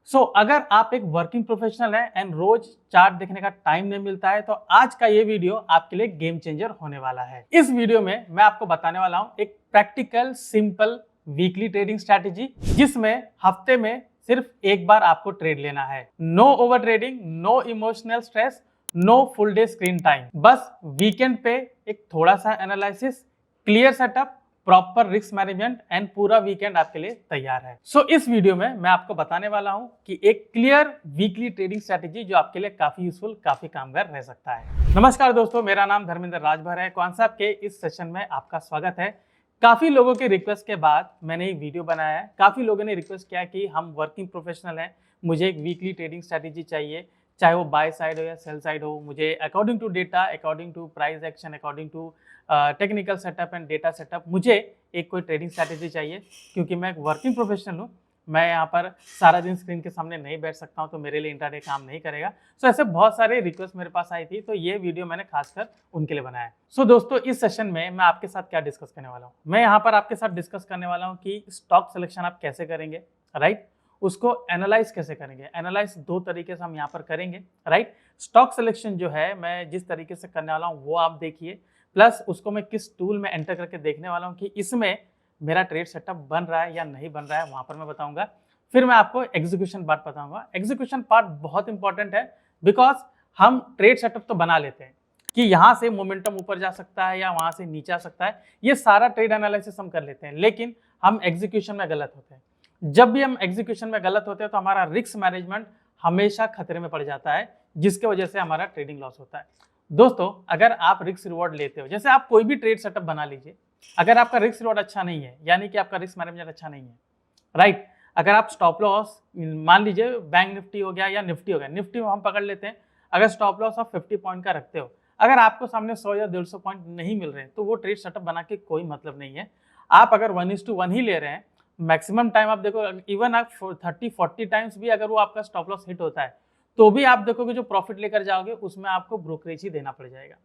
अगर आप एक वर्किंग प्रोफेशनल हैं एंड रोज चार्ट देखने का टाइम नहीं मिलता है तो आज का ये वीडियो आपके लिए गेम चेंजर होने वाला है। इस वीडियो में मैं आपको बताने वाला हूं एक practical simple weekly trading strategy जिसमें हफ्ते में सिर्फ एक बार आपको ट्रेड लेना है। No overtrading, no emotional stress, no full day screen time. बस वीकेंड पे एक थोड़ा सा analysis, clear setup, proper risk management and पूरा वीकेंड आपके लिए तैयार है। इस वीडियो में मैं आपको बताने वाला हूं कि एक क्लियर वीकली ट्रेडिंग स्ट्रैटेजी जो आपके लिए काफी यूजफुल, काफी कामगार रह सकता है। नमस्कार दोस्तों, मेरा नाम धर्मेंद्र राजभर है। कॉन्सेप्ट के इस सेशन में आपका स्वागत है। काफी लोगों के रिक्वेस्ट के बाद मैंने एक वीडियो बनाया है। काफी लोगों ने रिक्वेस्ट किया कि हम वर्किंग प्रोफेशनल हैं, मुझे एक वीकली ट्रेडिंग स्ट्रैटेजी चाहिए, चाहे वो बाय साइड हो या सेल साइड हो। मुझे according to data, according to price action, according to technical setup and data setup मुझे एक कोई ट्रेडिंग स्ट्रैटेजी चाहिए, क्योंकि मैं एक वर्किंग प्रोफेशनल हूँ। मैं यहाँ पर सारा दिन स्क्रीन के सामने नहीं बैठ सकता हूँ, तो मेरे लिए इंटरनेट काम नहीं करेगा। ऐसे बहुत सारे रिक्वेस्ट मेरे पास आई थी, तो ये वीडियो मैंने खासकर उनके लिए बनाया है। दोस्तों, इस सेशन में मैं आपके साथ क्या डिस्कस करने वाला हूँ, मैं यहाँ पर आपके साथ डिस्कस करने वाला हूँ कि स्टॉक सिलेक्शन आप कैसे करेंगे, राइट। उसको एनालाइज कैसे करेंगे। एनालाइज दो तरीके से हम यहाँ पर करेंगे, राइट। स्टॉक सिलेक्शन जो है मैं जिस तरीके से करने वाला हूँ वो आप देखिए, प्लस उसको मैं किस टूल में एंटर करके देखने वाला हूँ कि इसमें मेरा ट्रेड सेटअप बन रहा है या नहीं बन रहा है, वहां पर मैं बताऊंगा। फिर मैं आपको एग्जीक्यूशन पार्ट बताऊंगा। एग्जीक्यूशन पार्ट बहुत इंपॉर्टेंट है, बिकॉज हम ट्रेड सेटअप तो बना लेते हैं कि यहाँ से मोमेंटम ऊपर जा सकता है या वहां से नीचे आ सकता है, ये सारा ट्रेड एनालिसिस हम कर लेते हैं, लेकिन हम एग्जीक्यूशन में गलत होते हैं। जब भी हम एग्जीक्यूशन में गलत होते हैं तो हमारा रिस्क मैनेजमेंट हमेशा खतरे में पड़ जाता है, जिसके वजह से हमारा ट्रेडिंग लॉस होता है। दोस्तों, अगर आप रिस्क रिवॉर्ड लेते हो, जैसे आप कोई भी ट्रेड सेटअप बना लीजिए, अगर आपका रिस्क रिवॉर्ड अच्छा नहीं है, यानी कि आपका रिस्क मैनेजमेंट अच्छा नहीं है, राइट। अगर आप स्टॉप लॉस, मान लीजिए बैंक निफ्टी हो गया या निफ्टी हो गया, निफ्टी में हम पकड़ लेते हैं, अगर स्टॉप लॉस आप 50 पॉइंट का रखते हो, अगर आपको सामने 100 या 150 पॉइंट नहीं मिल रहे हैं तो वो ट्रेड सेटअप बना के कोई मतलब नहीं है। आप अगर 1:1 ही ले रहे हैं, मैक्सिमम टाइम आप देखो, इवन आप 30-40 टाइम्स भी अगर वो आपका स्टॉप लॉस हिट होता है तो भी आप देखोगे जो प्रॉफिट लेकर जाओगे उसमें आपको ब्रोकरेज ही देना पड़ जाएगा,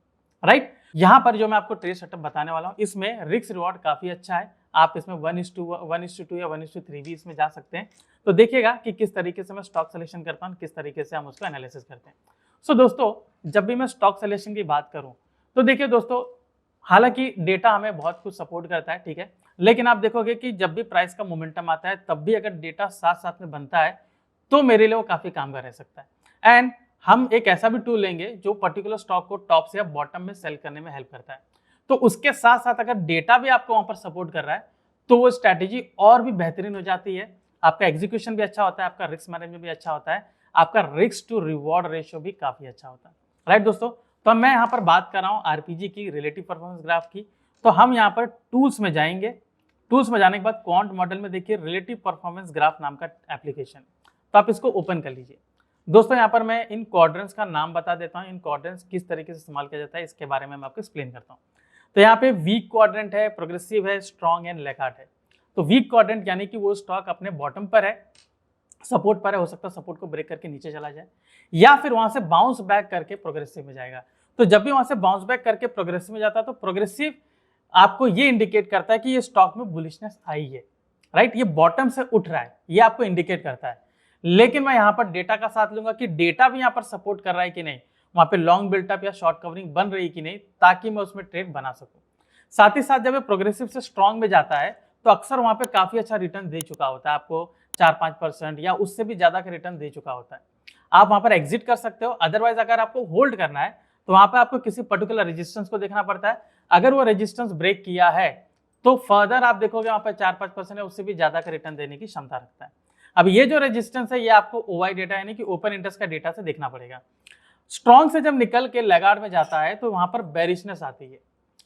राइट। यहाँ पर जो मैं आपको ट्रेड सेटअप बताने वाला हूँ, इसमें रिस्क रिवॉर्ड काफी अच्छा है। आप इसमें 1:2 या 1:3 भी इसमें जा सकते हैं। तो देखिएगा कि किस तरीके से मैं स्टॉक सिलेक्शन करता हूँ, किस तरीके से हम उसको एनालिसिस करते हैं। दोस्तों, जब भी मैं स्टॉक सिलेक्शन की बात करूँ तो देखिए दोस्तों, हालांकि डेटा हमें बहुत कुछ सपोर्ट करता है, ठीक है, लेकिन आप देखोगे कि जब भी प्राइस का मोमेंटम आता है तब भी अगर डेटा साथ साथ में बनता है तो मेरे लिए वो काफी कामगार रह सकता है। एंड हम एक ऐसा भी टूल लेंगे जो पर्टिकुलर स्टॉक को टॉप से या बॉटम में सेल करने में हेल्प करता है। तो उसके साथ साथ अगर डेटा भी आपको वहां पर सपोर्ट कर रहा है तो वो स्ट्रैटेजी और भी बेहतरीन हो जाती है। आपका एग्जीक्यूशन भी अच्छा होता है, आपका रिस्क मैनेजमेंट भी अच्छा होता है, आपका रिस्क टू रिवॉर्ड रेशियो भी काफी अच्छा होता है, राइट दोस्तों। तो मैं यहाँ पर बात कर रहा हूँ आरपीजी की, रिलेटिव परफॉर्मेंस ग्राफ की। तो हम यहाँ पर टूल्स में जाएंगे। टूल्स में जाने के बाद क्वांट मॉडल में देखिए रिलेटिव परफॉर्मेंस ग्राफ नाम का एप्लीकेशन, तो आप इसको ओपन कर लीजिए। दोस्तों, यहाँ पर मैं इन क्वाड्रेंट्स का नाम बता देता हूँ, इन क्वाड्रेंट्स किस तरीके से इस्तेमाल किया जाता है इसके बारे में मैं आपको एक्सप्लेन करता हूँ। तो यहाँ पे वीक क्वाड्रेंट है, प्रोग्रेसिव है, स्ट्रॉन्ग एंड लैगार्ड है। तो वीक क्वाड्रेंट यानी कि वो स्टॉक अपने बॉटम पर है, सपोर्ट पर है, हो सकता है सपोर्ट को ब्रेक करके नीचे चला जाए या फिर वहां से बाउंस बैक करके प्रोग्रेसिव में जाएगा। तो जब भी वहां से बाउंस बैक करके प्रोग्रेसिव में जाता है तो प्रोग्रेसिव आपको ये इंडिकेट करता है कि ये स्टॉक में बुलिशनेस आई है, राइट, ये बॉटम से उठ रहा है, ये आपको इंडिकेट करता है। लेकिन मैं यहाँ पर डेटा का साथ लूंगा कि डेटा भी यहाँ पर सपोर्ट कर रहा है कि नहीं, वहां पे लॉन्ग बिल्टअप या शॉर्ट कवरिंग बन रही है कि नहीं, ताकि मैं उसमें ट्रेड बना सकूं। साथ ही साथ जब ये प्रोग्रेसिव से स्ट्रॉन्ग में जाता है तो अक्सर वहां पे काफी अच्छा रिटर्न दे चुका होता है, आपको 4-5% या उससे भी ज्यादा का रिटर्न दे चुका होता है। आप वहां पर एग्जिट कर सकते हो। अदरवाइज अगर आपको होल्ड करना है तो वहां पर आपको किसी पर्टिकुलर रेजिस्टेंस को देखना पड़ता है। अगर वो रेजिस्टेंस ब्रेक किया है तो फर्दर आप देखोगे वहां पर 4-5% है, उससे भी ज्यादा का रिटर्न देने की क्षमता रखता है। अब ये जो रेजिस्टेंस है ये आपको ओवाई डेटा यानी कि ओपन इंटरेस्ट का डेटा से देखना पड़ेगा। स्ट्रॉन्ग से जब निकल के लैगार्ड में जाता है तो वहां पर बेरिशनेस आती है,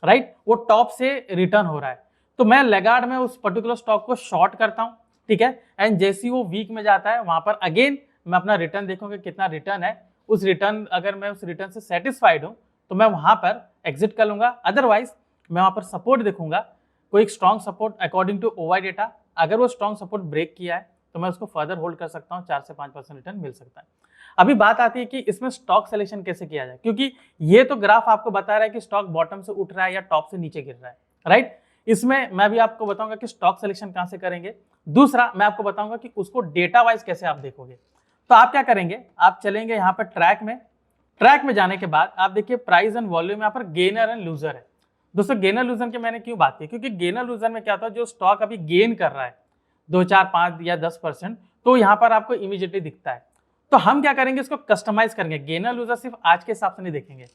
राइट, वो टॉप से रिटर्न हो रहा है, तो मैं लैगार्ड में उस पर्टिकुलर स्टॉक को शॉर्ट करता हूं, ठीक है। एंड जैसे ही वो वीक में जाता है वहां पर अगेन मैं अपना रिटर्न देखूंगा कितना रिटर्न है, उस रिटर्न अगर मैं उस रिटर्न से सेटिस्फाइड हूं तो मैं वहां पर एग्जिट कर लूंगा। अदरवाइज मैं वहां पर सपोर्ट देखूंगा, कोई एक strong support according to OI data, अगर वो स्ट्रॉन्ग सपोर्ट ब्रेक किया है तो मैं उसको फर्दर होल्ड कर सकता हूँ, 4 से 5% रिटर्न मिल सकता है। अभी बात आती है कि इसमें स्टॉक सिलेक्शन कैसे किया जाए, क्योंकि ये तो ग्राफ आपको बता रहा है कि स्टॉक बॉटम से उठ रहा है या टॉप से नीचे गिर रहा है, राइट। इसमें मैं भी आपको बताऊंगा कि स्टॉक सिलेक्शन कहां से करेंगे। दूसरा मैं आपको बताऊंगा कि उसको डेटा वाइज कैसे आप देखोगे। तो आप क्या करेंगे, आप चलेंगे यहाँ पर ट्रैक में जाने के बाद आप देखिए प्राइस एंड वॉल्यूम यहाँ पर गेनर एंड लूजर है। दोस्तों गेनर लूजर की मैंने क्यों बात की, क्योंकि गेनर लूजर में क्या होता है, जो स्टॉक अभी गेन कर रहा है 2, 4, 5 या 10%, तो यहाँ पर आपको इमीडिएटली दिखता है। तो हम क्या करेंगे, इसको कस्टमाइज करेंगे। गेनर लूजर सिर्फ आज के हिसाब से नहीं देखेंगे।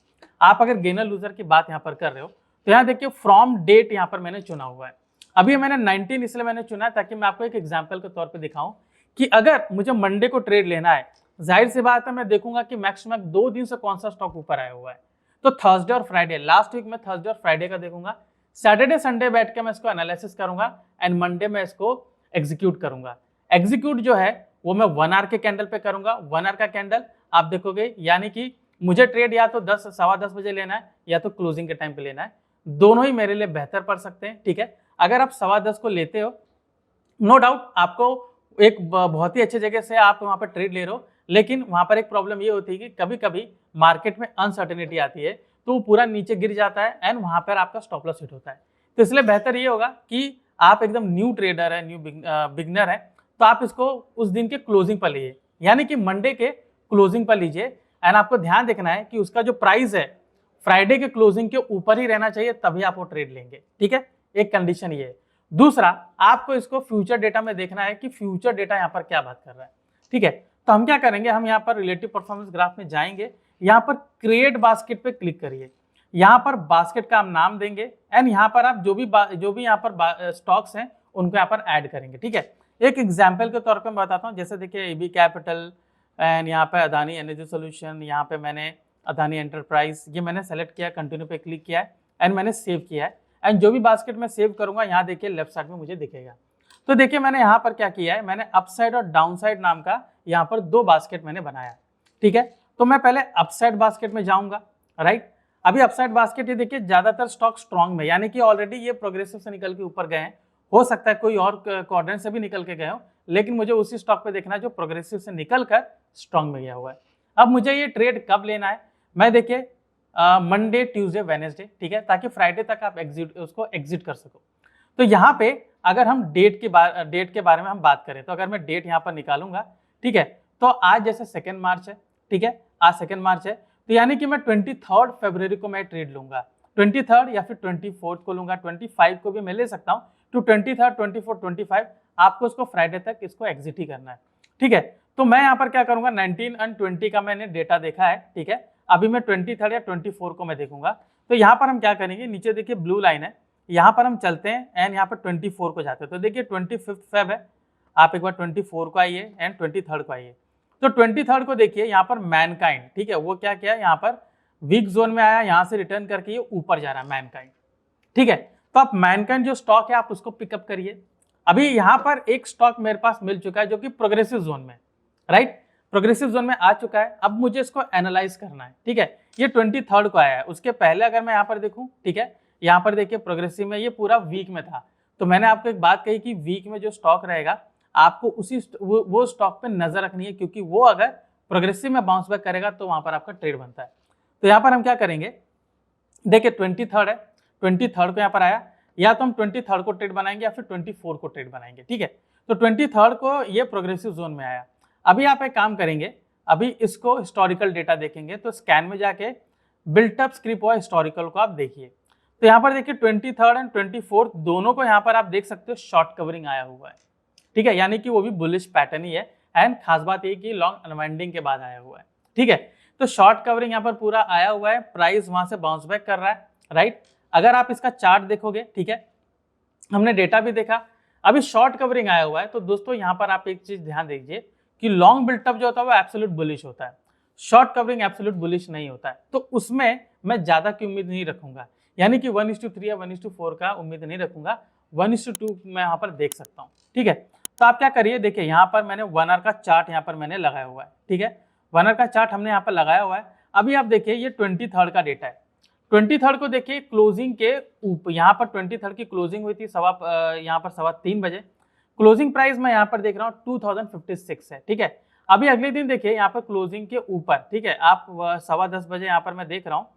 आप अगर गेनर लूजर की बात यहाँ पर कर रहे हो तो यहाँ देखिए फ्रॉम डेट यहाँ पर मैंने चुना हुआ है। अभी मैंने 19 इसलिए मैंने चुना है ताकि मैं आपको एक एग्जाम्पल के तौर पर दिखाऊं कि अगर मुझे मंडे को ट्रेड लेना है, जाहिर सी बात है मैं देखूंगा कि मैक्सिमम 2 दिन से कौन सा स्टॉक ऊपर आया हुआ है। तो थर्सडे और फ्राइडे, लास्ट वीक में थर्सडे और फ्राइडे का देखूंगा। सैटरडे संडे बैठ के मैं इसको एनालिसिस करूंगा एंड मंडे में इसको एग्जीक्यूट करूंगा। एग्जीक्यूट जो है वो मैं 1 आवर के कैंडल पे करूंगा। 1 आवर का कैंडल आप देखोगे, यानी कि मुझे ट्रेड या तो 10 सवा 10 बजे लेना है या तो क्लोजिंग के टाइम पे लेना है। दोनों ही मेरे लिए बेहतर पड़ सकते हैं, ठीक है। अगर आप सवा 10 को लेते हो, नो डाउट आपको एक बहुत ही अच्छी जगह से आप वहां पर ट्रेड ले रहे हो, लेकिन वहां पर एक प्रॉब्लम ये होती है कि कभी कभी मार्केट में अनसर्टेनिटी आती है तो वो पूरा नीचे गिर जाता है एंड वहां पर आपका स्टॉप लॉस हिट होता है। तो इसलिए बेहतर ये होगा कि आप एकदम न्यू ट्रेडर है, न्यू बिगनर है, तो आप इसको उस दिन के क्लोजिंग पर लीजिए, यानी कि मंडे के क्लोजिंग पर लीजिए। एंड आपको ध्यान देखना है कि उसका जो प्राइस है फ्राइडे के क्लोजिंग के ऊपर ही रहना चाहिए, तभी आप वो ट्रेड लेंगे, ठीक है। एक कंडीशन ये है। दूसरा, आपको इसको फ्यूचर डेटा में देखना है कि फ्यूचर डेटा यहाँ पर क्या बात कर रहा है, ठीक है। तो हम क्या करेंगे, हम यहाँ पर रिलेटिव परफॉर्मेंस ग्राफ में जाएंगे, यहाँ पर क्रिएट बास्केट पे क्लिक करिए। यहाँ पर बास्केट का हम नाम देंगे एंड यहाँ पर आप जो भी यहाँ पर स्टॉक्स हैं उनको यहाँ पर ऐड करेंगे, ठीक है। एक एग्जाम्पल के तौर पर मैं बताता हूँ, जैसे देखिए एबी कैपिटल एंड यहाँ पे अदानी एनर्जी सोल्यूशन, यहाँ पे मैंने अदानी एंटरप्राइज, ये मैंने सेलेक्ट किया, कंटिन्यू पे क्लिक किया है एंड मैंने सेव किया है। एंड जो भी बास्केट में सेव करूंगा यहाँ देखिए लेफ्ट साइड में मुझे दिखेगा। तो देखिए मैंने यहाँ पर क्या किया है, मैंने अपसाइड और डाउनसाइड नाम का यहाँ पर 2 बास्केट मैंने बनाया, ठीक है। तो मैं पहले अपसाइड बास्केट में जाऊंगा, राइट। अभी अपसाइड बास्केट ये देखिए ज्यादातर स्टॉक स्ट्रॉन्ग में, यानी कि ऑलरेडी ये प्रोग्रेसिव से निकल के ऊपर गए हैं। हो सकता है कोई और क्वाड्रेंट से भी निकल के गए हो, लेकिन मुझे उसी स्टॉक पे देखना है जो प्रोग्रेसिव से निकल कर स्ट्रॉन्ग में गया हुआ है। अब मुझे ये ट्रेड कब लेना है, मैं देखिए मंडे, ट्यूसडे, वेडनेसडे, ठीक है, ताकि फ्राइडे तक आप उसको एग्जिट कर सको। तो यहाँ पे अगर हम डेट के बारे में हम बात करें, तो अगर मैं डेट यहाँ पर निकालूंगा, ठीक है, तो आज जैसे 2 मार्च है, ठीक है, आज 2 मार्च है, तो यानी कि मैं 23 फरवरी को मैं ट्रेड लूंगा, 23 या फिर 24 को लूंगा, 25 को भी मैं ले सकता हूँ। तो 23, 24, 25 आपको इसको फ्राइडे तक इसको एग्जिट ही करना है, ठीक है। तो मैं यहाँ पर क्या करूंगा, 19 और 20 का मैंने डेटा देखा है, ठीक है। अभी मैं 23 या 24 को मैं देखूंगा। तो यहाँ पर हम क्या करेंगे, नीचे देखिए ब्लू लाइन है, यहाँ पर हम चलते हैं एंड यहाँ पर 24 को जाते हैं। तो देखिए 25 फेब है, आप एक बार 24 को आइए एंड 23 को आइए। तो 23 को देखिए यहाँ पर मैनकाइंड, ठीक है, वो क्या किया, यहाँ पर वीक जोन में आया, यहाँ से रिटर्न करके ये ऊपर जा रहा है मैनकाइंड, ठीक है। तो आप मैनकाइंड जो स्टॉक है आप उसको पिकअप करिए। अभी यहाँ पर एक स्टॉक मेरे पास मिल चुका है जो कि प्रोग्रेसिव जोन में, राइट, प्रोग्रेसिव जोन में आ चुका है। अब मुझे इसको एनालाइज करना है, ठीक है। ये 23 को आया है, उसके पहले अगर मैं यहाँ पर देखूं, ठीक है, यहाँ पर देखिए प्रोग्रेसिव में ये पूरा वीक में था। तो मैंने आपको एक बात कही कि वीक में जो स्टॉक रहेगा आपको उसी वो स्टॉक पे नजर रखनी है, क्योंकि वो अगर प्रोग्रेसिव में बाउंस बैक करेगा तो वहां पर आपका ट्रेड बनता है। तो यहाँ पर हम क्या करेंगे, देखिए 23 है, 23 को यहाँ पर आया, या तो हम 23 को ट्रेड बनाएंगे या फिर 24 को ट्रेड बनाएंगे, ठीक है। तो 23 को ये प्रोग्रेसिव जोन में आया। अभी आप एक काम करेंगे, अभी इसको हिस्टोरिकल डेटा देखेंगे, तो स्कैन में जाके बिल्टअप स्क्रिप्ट और हिस्टोरिकल को आप देखिए। तो यहाँ पर देखिए 23 एंड 24 दोनों को यहाँ पर आप देख सकते हो शॉर्ट कवरिंग आया हुआ है, ठीक है, यानी कि वो भी बुलिश पैटर्न ही है। एंड खास बात ये कि लॉन्ग अनवाइंडिंग के बाद आया हुआ है, ठीक है। तो शॉर्ट कवरिंग यहाँ पर पूरा आया हुआ है, प्राइस वहां से बाउंस बैक कर रहा है, राइट। अगर आप इसका चार्ट देखोगे, ठीक है, हमने डेटा भी देखा, अभी शॉर्ट कवरिंग आया हुआ है। तो दोस्तों यहाँ पर आप एक चीज ध्यान दीजिए कि लॉन्ग बिल्टअप जो होता है वो एब्सोल्यूट बुलिश होता है, शॉर्ट कवरिंग एब्सोल्यूट बुलिश नहीं होता है। तो उसमें मैं ज्यादा की उम्मीद नहीं रखूंगा, यानी कि 1:3 या 1:4 का उम्मीद नहीं रखूंगा, 1:2 मैं यहाँ पर देख सकता हूँ, ठीक है। तो आप क्या करिए, देखिए यहाँ पर मैंने 1 आवर का चार्ट यहाँ पर मैंने लगाया हुआ है, ठीक है, 1 आवर का चार्ट हमने यहाँ पर लगाया हुआ है। अभी आप देखिए ये 23 का डेटा है, 23 को देखिए क्लोजिंग के ऊपर, यहाँ पर 23 की क्लोजिंग हुई थी यहाँ पर 3:15 बजे। क्लोजिंग प्राइस मैं यहाँ पर देख रहा हूँ 2056 है, ठीक है। अभी अगले दिन देखिए यहाँ पर क्लोजिंग के ऊपर, ठीक है, आप 10:15 बजे यहाँ पर मैं देख रहा हूँ,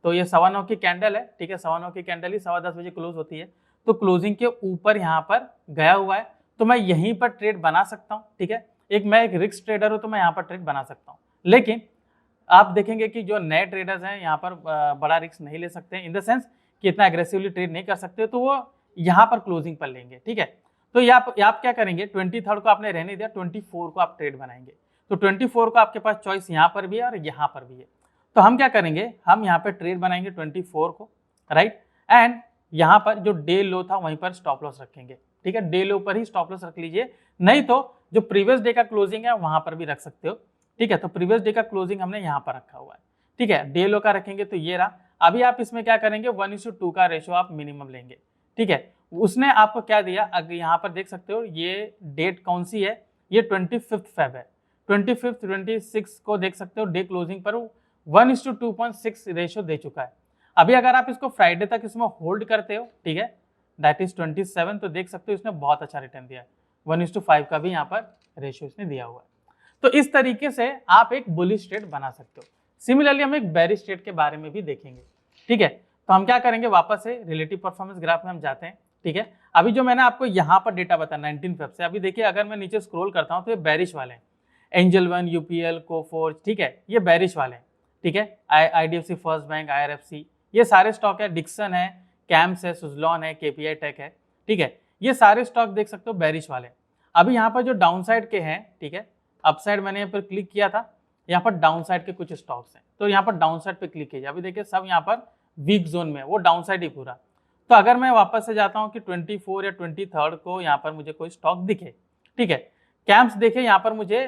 तो ये 9:15 की कैंडल है, ठीक है, 9:15 की कैंडल ही 10:15 बजे क्लोज होती है। तो क्लोजिंग के ऊपर यहाँ पर गया हुआ है, तो मैं यहीं पर ट्रेड बना सकता हूँ, ठीक है। मैं एक रिस्क ट्रेडर हूँ तो मैं यहाँ पर ट्रेड बना सकता हूँ, लेकिन आप देखेंगे कि जो नए ट्रेडर्स हैं यहाँ पर बड़ा रिस्क नहीं ले सकते, इन द सेंस कि इतना एग्रेसिवली ट्रेड नहीं कर सकते, तो वो यहाँ पर क्लोजिंग पर लेंगे, ठीक है। तो ये आप क्या करेंगे, 23rd को आपने रहने दिया, 24 को आप ट्रेड बनाएंगे। तो 24 को आपके पास चॉइस यहाँ पर भी है और यहाँ पर भी है। तो हम क्या करेंगे, हम यहाँ पे ट्रेड बनाएंगे 24 को, राइट। एंड यहाँ पर जो डे लो था वहीं पर स्टॉप लॉस रखेंगे, ठीक है। डे लो पर ही स्टॉप लॉस रख लीजिए, नहीं तो जो प्रीवियस डे का क्लोजिंग है वहां पर भी रख सकते हो, ठीक है। तो प्रीवियस डे का क्लोजिंग हमने यहाँ पर रखा हुआ है, ठीक है। डे लो का रखेंगे तो ये रहा। अभी आप इसमें क्या करेंगे, 1:2 का रेशो आप मिनिमम लेंगे, ठीक है। उसने आपको क्या दिया, अगर यहाँ पर देख सकते हो ये डेट कौन सी है, ये 25 फेब है। 25 26 को देख सकते हो डे क्लोजिंग पर 1:2.6 रेशो दे चुका है। अभी अगर आप इसको फ्राइडे तक इसमें होल्ड करते हो, ठीक है, दैट इज 27, तो देख सकते हो इसने बहुत अच्छा रिटर्न दिया है। 1:5 का भी यहाँ पर रेशो इसने दिया हुआ है। तो इस तरीके से आप एक बुलिश ट्रेड बना सकते हो। सिमिलरली हम एक बेरिश ट्रेड के बारे में भी देखेंगे, ठीक है। तो हम क्या करेंगे, वापस से रिलेटिव परफॉर्मेंस ग्राफ में हम जाते हैं, ठीक है। अभी जो मैंने आपको यहाँ पर डेटा बताया 19 फेब से, अभी देखिए अगर मैं नीचे स्क्रॉल करता हूँ तो ये बेरिश वाले हैं, एंजल वन, यूपीएल, कोफोर्ज, ठीक है, ये बेरिश वाले हैं, ठीक है। IDFC फर्स्ट बैंक, IRFC, ये सारे स्टॉक है, डिक्सन है, कैम्स है, सुजलॉन है, KPI टेक है, ठीक है। ये सारे स्टॉक देख सकते हो बेरिश वाले। अभी यहाँ पर जो डाउन साइड के हैं, ठीक है, अपसाइड मैंने यहाँ पर क्लिक किया था, यहाँ पर डाउन साइड के कुछ स्टॉक्स हैं, तो यहाँ पर डाउन साइड पे क्लिक कीजिए। अभी देखिए सब यहाँ पर वीक जोन में, वो डाउन साइड ही पूरा। तो अगर मैं वापस से जाता हूँ कि 24 या 23 को यहाँ पर मुझे कोई स्टॉक दिखे, ठीक है, कैम्प्स देखे यहाँ पर मुझे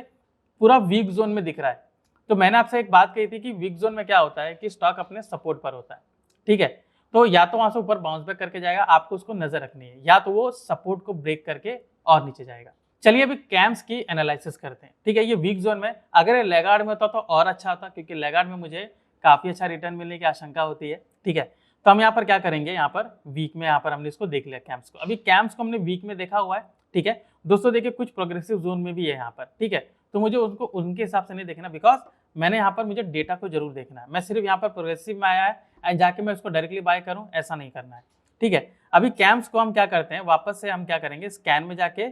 पूरा वीक जोन में दिख रहा है। तो मैंने आपसे एक बात कही थी कि वीक जोन में क्या होता है कि स्टॉक अपने सपोर्ट पर होता है, ठीक है। तो या तो वहां से ऊपर बाउंस बैक करके जाएगा, आपको उसको नजर रखनी है, या तो वो सपोर्ट को ब्रेक करके और नीचे जाएगा। चलिए अभी कैम्प्स की एनालिसिस करते हैं, ठीक है। ये वीक जोन में, अगर ये लेगार्ड में होता तो और अच्छा होता, क्योंकि लेगार्ड में मुझे काफी अच्छा रिटर्न मिलने की आशंका होती है, ठीक है। तो हम यहाँ पर क्या करेंगे, यहाँ पर वीक में, यहाँ पर हमने इसको देख लिया कैम्प्स को। अभी कैम्प्स को हमने वीक में देखा हुआ है, ठीक है दोस्तों। देखिए कुछ प्रोग्रेसिव जोन में भी है यहाँ पर, ठीक है। तो मुझे उनको उनके हिसाब से नहीं देखना, बिकॉज मैंने यहाँ पर मुझे डेटा को जरूर देखना है। मैं सिर्फ यहाँ पर प्रोग्रेसिव में आया है एंड जाके मैं उसको डायरेक्टली बाय करूँ, ऐसा नहीं करना है, ठीक है। अभी कैम्प्स को हम क्या करते हैं, वापस से हम क्या करेंगे, स्कैन में जाके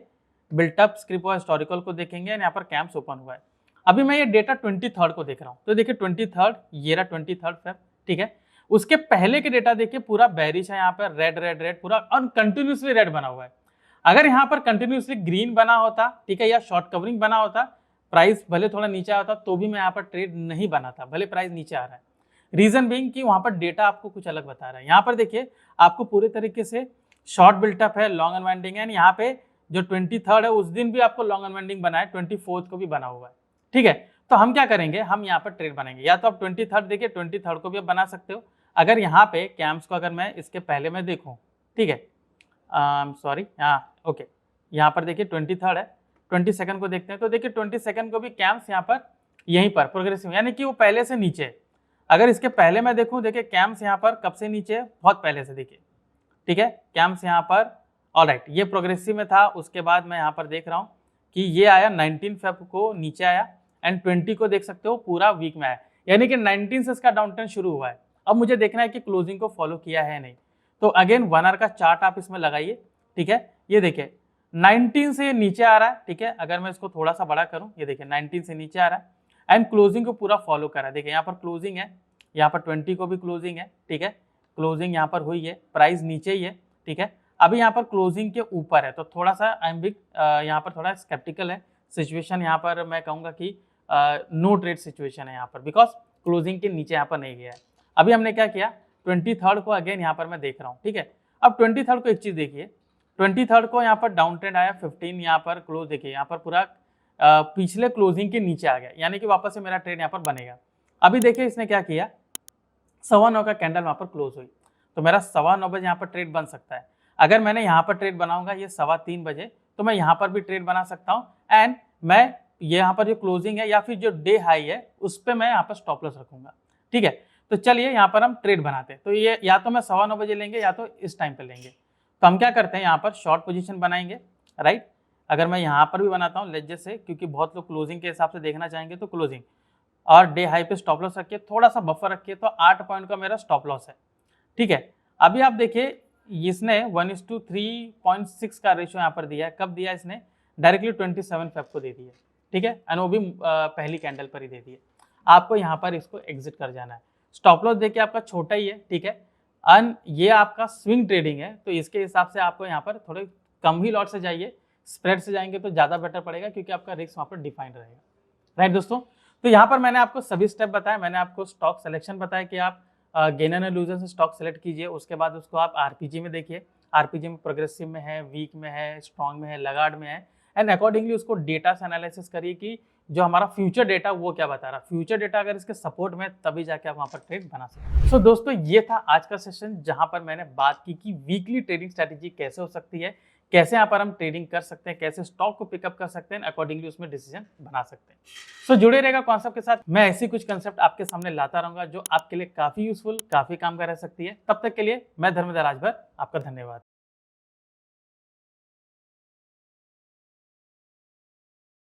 बिल्टअप स्क्रिप्ट और हिस्टोरिकल को देखेंगे, यहाँ पर कैम्प्स ओपन हुआ है। अभी मैं ये डेटा 23 को देख रहा हूँ, तो देखिए 23, ये रहा 23 फेब, ठीक है। उसके पहले के डेटा देखिए पूरा बेरिश है, यहाँ पर रेड रेड रेड पूरा और कंटिन्यूसली रेड बना हुआ है। अगर यहाँ पर कंटिन्यूसली ग्रीन बना होता, ठीक है, या शॉर्ट कवरिंग बना होता, प्राइस भले थोड़ा नीचे आता तो भी मैं यहाँ पर ट्रेड नहीं बनाता, भले प्राइस नीचे आ रहा है। रीजन बीइंग कि वहां पर डेटा आपको कुछ अलग बता रहा है। यहाँ पर देखिए आपको पूरे तरीके से शॉर्ट बिल्टअप है, लॉन्ग अनवाइंडिंग है, यहाँ पे जो 23 है उस दिन भी आपको लॉन्ग अनवाइंडिंग बना है, 24 को भी बना हुआ है, ठीक है। तो हम क्या करेंगे, हम यहाँ पर ट्रेड बनाएंगे, या तो आप 23 देखिए, 23 को भी आप बना सकते हो। अगर यहाँ पे कैम्प्स को अगर मैं इसके पहले मैं देखूँ, ठीक है, सॉरी, हाँ ओके, यहाँ पर देखिए 23 है, 22 को देखते हैं, तो देखिए 22 को भी कैम्प्स यहाँ पर यहीं पर प्रोग्रेसिव, यानी कि वो पहले से नीचे है। अगर इसके पहले मैं देखूं, देखिए कैम्प्स यहाँ पर कब से नीचे है, बहुत पहले से, देखिए, ठीक है। कैम्प्स यहाँ पर ऑलराइट ये प्रोग्रेसिव में था, उसके बाद मैं यहाँ पर देख रहा हूँ कि ये आया 19 फेब को नीचे आया एंड 20 को देख सकते हो पूरा वीक में आया, यानी कि 19 से इसका डाउन ट्रेंड शुरू हुआ है। अब मुझे देखना है कि क्लोजिंग को फॉलो किया है नहीं। तो अगेन 1 आवर का चार्ट आप इसमें लगाइए, ठीक है। ये देखिए 19 से नीचे आ रहा है, ठीक है। अगर मैं इसको थोड़ा सा बड़ा करूं, ये देखिए 19 से नीचे आ रहा है एंड क्लोजिंग को पूरा फॉलो कर रहा है। देखिए यहाँ पर क्लोजिंग है, यहाँ पर 20 को भी क्लोजिंग है, ठीक है। क्लोजिंग यहाँ पर हुई है, प्राइस नीचे ही है, ठीक है। अभी यहाँ पर क्लोजिंग के ऊपर है, तो थोड़ा सा आई एम बिग यहाँ पर थोड़ा स्केप्टिकल है सिचुएशन। यहाँ पर मैं कहूँगा कि नो ट्रेड सिचुएशन है यहाँ पर, बिकॉज क्लोजिंग के नीचे यहाँ पर नहीं गया है। अभी हमने क्या किया, 23 को अगेन यहाँ पर मैं देख रहा हूँ, ठीक है। अब 23 को एक चीज देखिए, 23 को यहाँ पर डाउन ट्रेंड आया, 15 यहाँ पर क्लोज देखिए, यहाँ पर पूरा पिछले क्लोजिंग के नीचे आ गया, यानी कि वापस से मेरा ट्रेड यहाँ पर बनेगा। अभी देखिए इसने क्या किया, 9:15 का कैंडल वहाँ पर क्लोज हुई, तो मेरा 9:15 बजे यहाँ पर ट्रेड बन सकता है। अगर मैंने यहाँ पर ट्रेड बनाऊंगा ये 3:15 बजे, तो मैं यहाँ पर भी ट्रेड बना सकता हूँ एंड मैं यहाँ पर जो क्लोजिंग है या फिर जो डे हाई है उस पर मैं यहाँ पर स्टॉप लॉस रखूंगा, ठीक है। तो चलिए यहाँ पर हम ट्रेड बनाते हैं। तो ये या तो मैं 9:15 बजे लेंगे या तो इस टाइम पे लेंगे। तो हम क्या करते हैं, यहाँ पर शॉर्ट पोजीशन बनाएंगे, राइट। अगर मैं यहाँ पर भी बनाता हूँ लेट से, क्योंकि बहुत लोग क्लोजिंग के हिसाब से देखना चाहेंगे, तो क्लोजिंग और डे हाई पे स्टॉप लॉस रखिए, थोड़ा सा बफर रखिए, तो 8 पॉइंट का मेरा स्टॉप लॉस है, ठीक है। अभी आप देखिए इसने 1:3.6 का रेशियो यहाँ पर दिया है। कब दिया इसने? डायरेक्टली 27 फेब को दे दिया, ठीक है, एंड वो भी पहली कैंडल पर ही दे दिया। आपको यहाँ पर इसको एग्जिट कर जाना है। स्टॉप लॉस देखिए आपका छोटा ही है, ठीक है, एंड ये आपका स्विंग ट्रेडिंग है, तो इसके हिसाब से आपको यहाँ पर थोड़े कम ही लॉट से जाइए। स्प्रेड से जाएंगे तो ज़्यादा बेटर पड़ेगा, क्योंकि आपका रिस्क वहाँ पर डिफाइंड रहेगा। राइट दोस्तों, तो यहाँ पर मैंने आपको सभी स्टेप बताया। मैंने आपको स्टॉक सिलेक्शन बताया कि आप गेनर एंड लूजर से स्टॉक सेलेक्ट कीजिए, उसके बाद उसको आप आरपीजी में देखिए। आरपीजी में प्रोग्रेसिव में है, वीक में है, स्ट्रॉन्ग में है, लगार्ड में है, एंड अकॉर्डिंगली उसको डेटा से एनालिसिस करिए कि जो हमारा फ्यूचर डेटा वो क्या बता रहा है। फ्यूचर डेटा अगर इसके सपोर्ट में तभी जाके आप वहाँ पर ट्रेड बना सकते हैं। दोस्तों ये था आज का सेशन, जहाँ पर मैंने बात की कि वीकली ट्रेडिंग स्ट्रैटेजी कैसे हो सकती है, कैसे यहाँ पर हम ट्रेडिंग कर सकते हैं, कैसे स्टॉक को पिकअप कर सकते हैं, अकॉर्डिंगली उसमें डिसीजन बना सकते हैं। जुड़े रहेगा कॉन्सेप्ट के साथ। मैं ऐसी कुछ कंसेप्ट आपके सामने लाता रहूंगा जो आपके लिए काफी यूजफुल, काफी काम का रह सकती है। तब तक के लिए मैं धर्मेंद्र राजभर, आपका धन्यवाद।